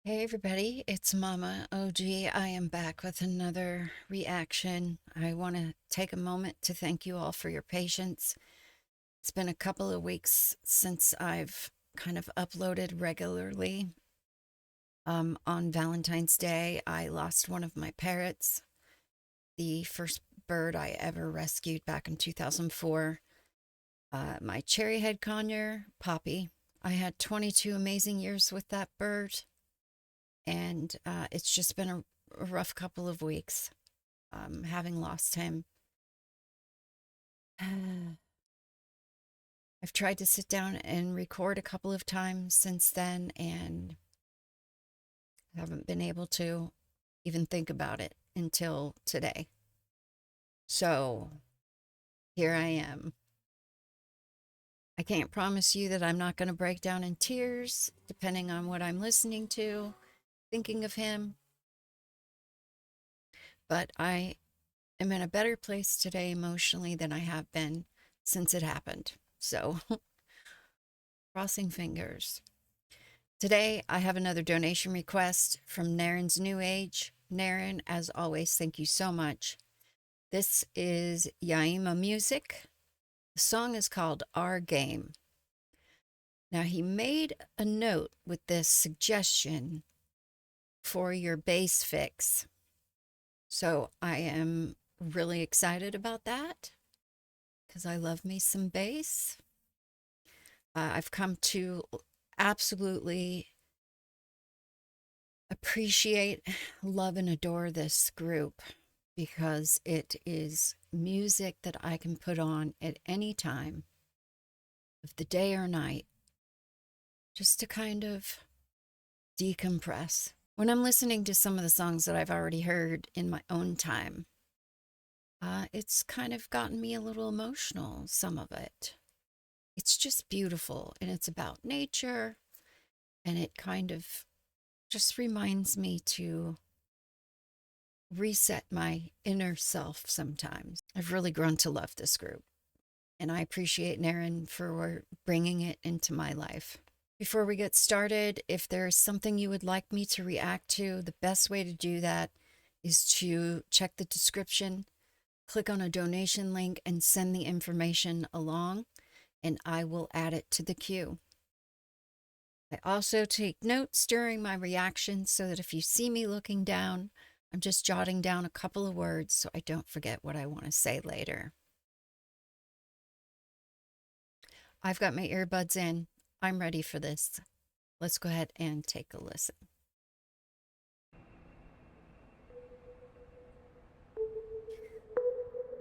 Hey everybody, it's Mama OG. I am back with another reaction. I want to take a moment to thank you all for your patience. It's been a couple of weeks since I've kind of uploaded regularly. On Valentine's Day, I lost one of my parrots, the first bird I ever rescued back in 2004. My cherry head conure, Poppy. I had 22 amazing years with that bird. And it's just been a rough couple of weeks having lost him. I've tried to sit down and record a couple of times since then and haven't been able to even think about it until today. So here I am. I can't promise you that I'm not going to break down in tears, depending on what I'm listening to, thinking of him. But I am in a better place today emotionally than I have been since it happened. So, crossing fingers. Today, I have another donation request from Naren's New Age. Naren, as always, thank you so much. This is Yaima music. The song is called Our Game. Now, he made a note with this suggestion for your bass fix. So, I am really excited about that because I love me some bass. I've come to absolutely appreciate, love, and adore this group because it is music that I can put on at any time of the day or night just to kind of decompress. When I'm listening to some of the songs that I've already heard in my own time, it's kind of gotten me a little emotional, some of it. It's just beautiful, and it's about nature, and it kind of just reminds me to reset my inner self sometimes. I've really grown to love this group, and I appreciate Naren for bringing it into my life. Before we get started, if there's something you would like me to react to, the best way to do that is to check the description, click on a donation link, and send the information along, and I will add it to the queue. I also take notes during my reactions so that if you see me looking down, I'm just jotting down a couple of words so I don't forget what I want to say later. I've got my earbuds in. I'm ready for this. Let's go ahead and take a listen.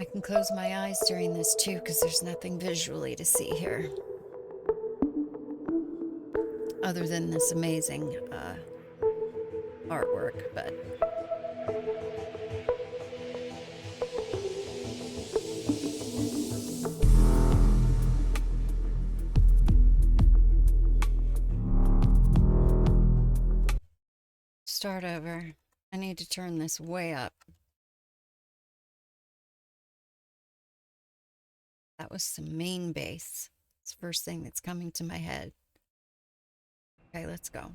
I can close my eyes during this too because there's nothing visually to see here other than this amazing artwork, but start over. I need to turn this way up. That was some main bass. It's the first thing that's coming to my head. Okay, let's go.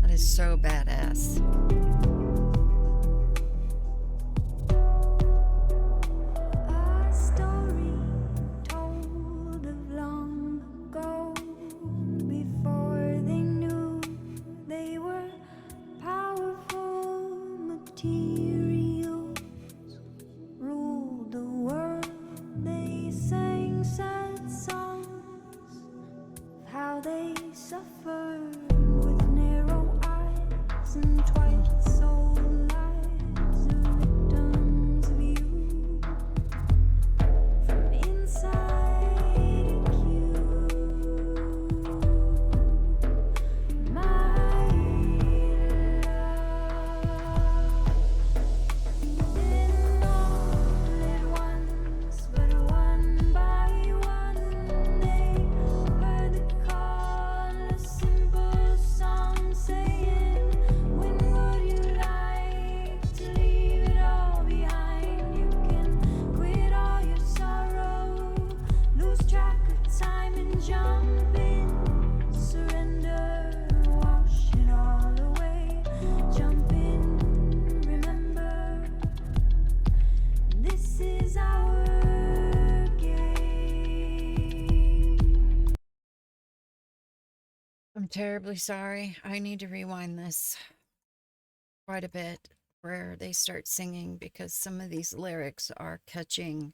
That is so badass. A story told of long ago, before they knew they were powerful materials. jump in, surrender, wash it all away. Jump in, remember, this is our game. I'm terribly sorry. I need to rewind this quite a bit where they start singing because some of these lyrics are catching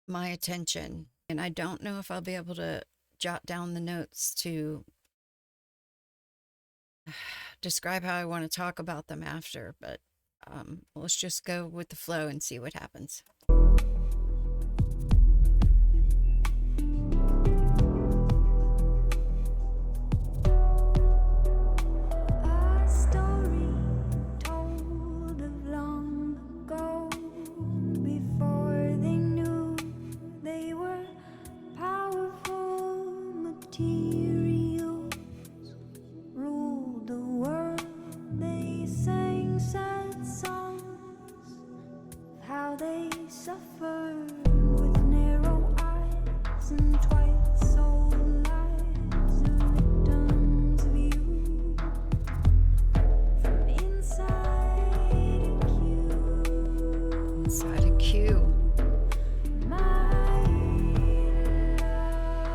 my attention. And I don't know if I'll be able to jot down the notes to describe how I want to talk about them after, but let's just go with the flow and see what happens. A story told of long ago, before they knew they were powerful materials, ruled the world. They sang sad songs of how they suffered with narrow eyes and twice old lives, a victim's view from inside a cube. Inside a queue. My love,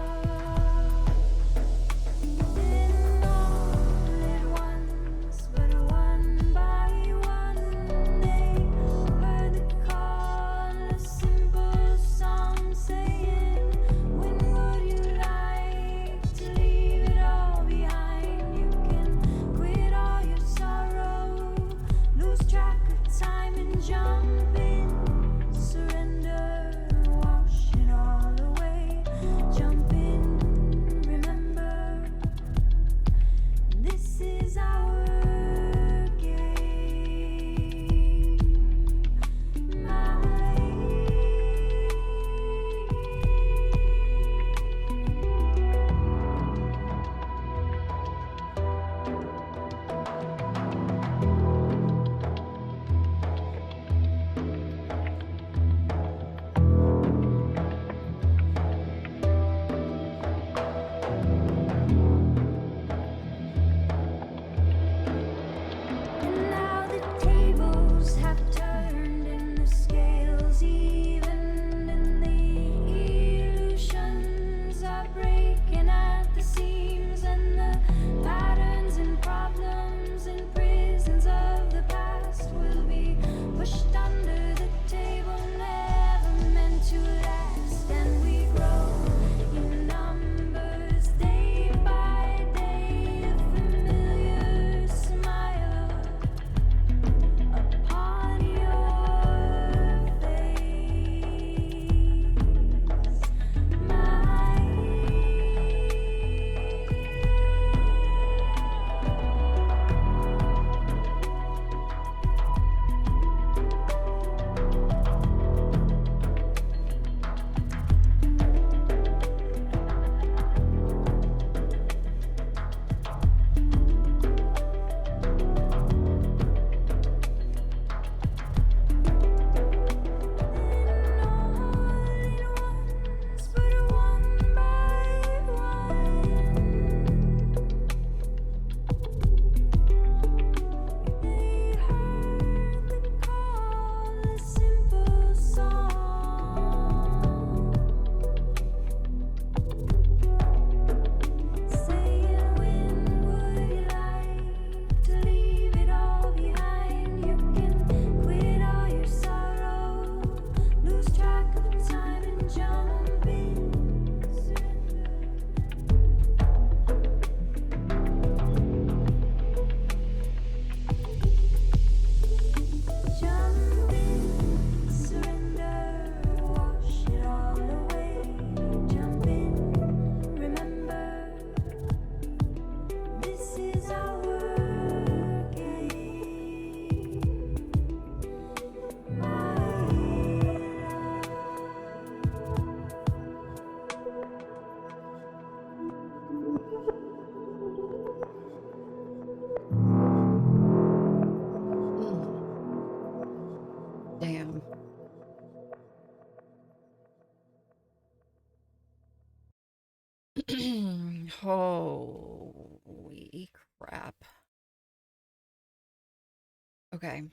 Okay,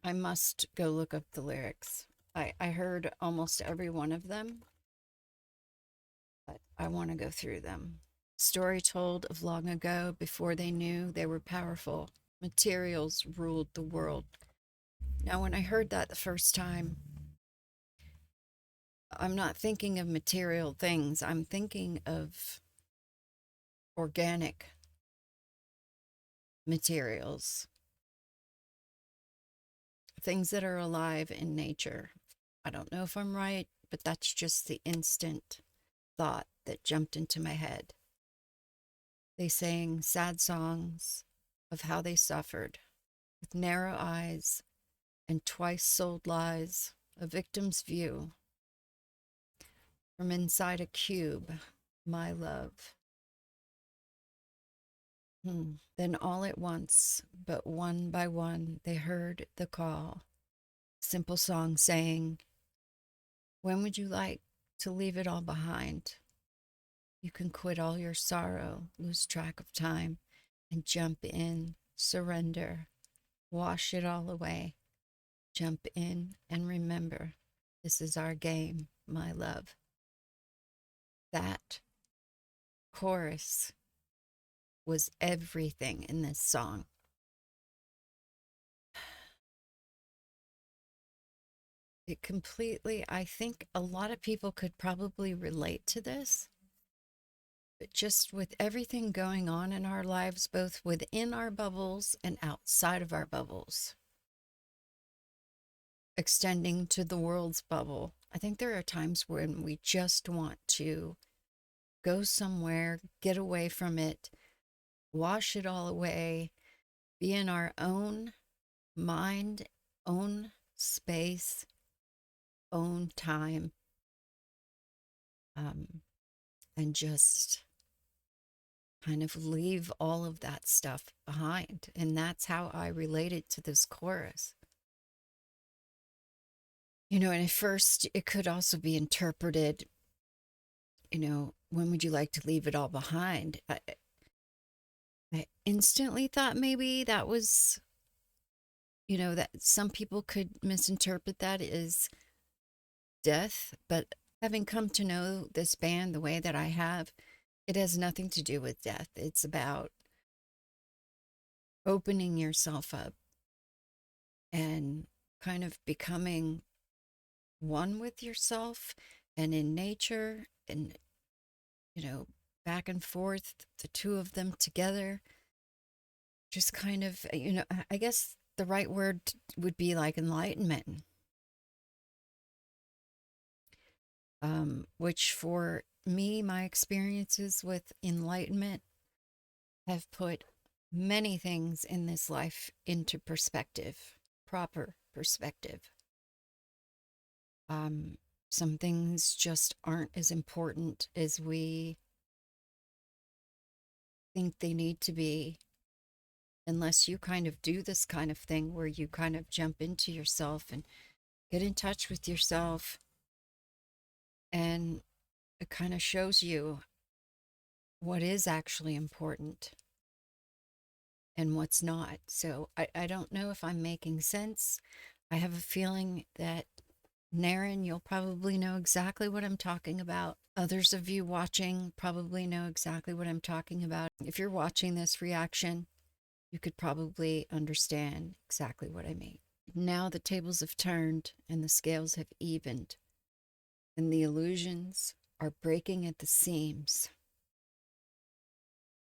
I must go look up the lyrics. I heard almost every one of them, but I want to go through them. Story told of long ago, before they knew they were powerful. Materials ruled the world. Now, when I heard that the first time, I'm not thinking of material things. I'm thinking of organic materials, things that are alive in nature. I don't know if I'm right, but that's just the instant thought that jumped into my head. They sang sad songs of how they suffered with narrow eyes and twice sold lies, a victim's view from inside a cube, my love. Then all at once, but one by one, they heard the call. Simple song saying, when would you like to leave it all behind? You can quit all your sorrow, lose track of time, and jump in, surrender, wash it all away. Jump in and remember, this is our game, my love. That chorus was everything in this song. It completely, I think a lot of people could probably relate to this, but just with everything going on in our lives, both within our bubbles and outside of our bubbles, extending to the world's bubble, I think there are times when we just want to go somewhere, get away from it, wash it all away, be in our own mind, own space, own time, um, and just kind of leave all of that stuff behind. And that's how I related to this chorus. And at first it could also be interpreted, when would you like to leave it all behind? I instantly thought maybe that was, that some people could misinterpret that as death, but having come to know this band the way that I have, it has nothing to do with death. It's about opening yourself up and kind of becoming one with yourself and in nature and, back and forth, the two of them together. Just kind of, I guess the right word would be like enlightenment, which for me, my experiences with enlightenment have put many things in this life into perspective, proper perspective. Some things just aren't as important as we think they need to be, unless you kind of do this kind of thing where you kind of jump into yourself and get in touch with yourself, and it kind of shows you what is actually important and what's not. So I don't know if I'm making sense. I have a feeling that Naren, you'll probably know exactly what I'm talking about. Others of you watching probably know exactly what I'm talking about. If you're watching this reaction, you could probably understand exactly what I mean. Now the tables have turned and the scales have evened, and the illusions are breaking at the seams,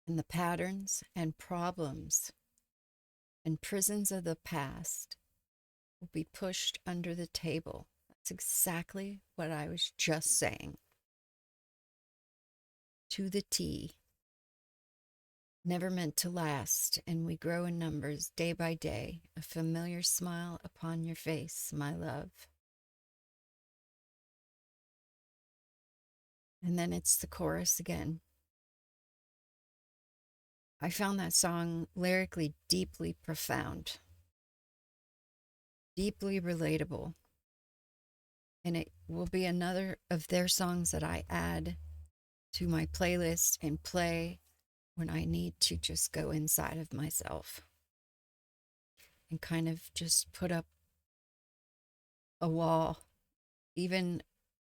and the patterns and problems and prisons of the past will be pushed under the table. That's exactly what I was just saying. To the T. Never meant to last, and we grow in numbers day by day, a familiar smile upon your face, my love. And then it's the chorus again. I found that song lyrically deeply profound, deeply relatable, and it will be another of their songs that I add to my playlist and play when I need to just go inside of myself. and kind of just put up a wall, even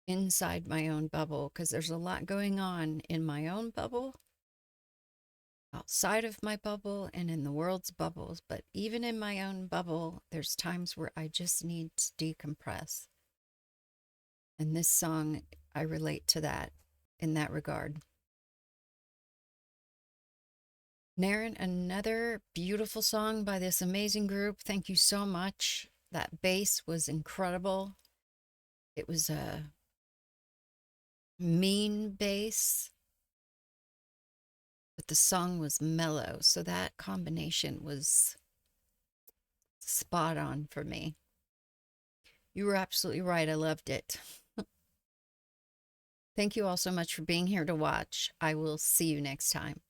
inside my own bubble, because there's a lot going on in my own bubble, outside of my bubble, and in the world's bubbles. But even in my own bubble, there's times where I just need to decompress. And this song, I relate to that in that regard. Naren, another beautiful song by this amazing group. Thank you so much. That bass was incredible. It was a mean bass, but the song was mellow. So that combination was spot on for me. You were absolutely right. I loved it. Thank you all so much for being here to watch. I will see you next time.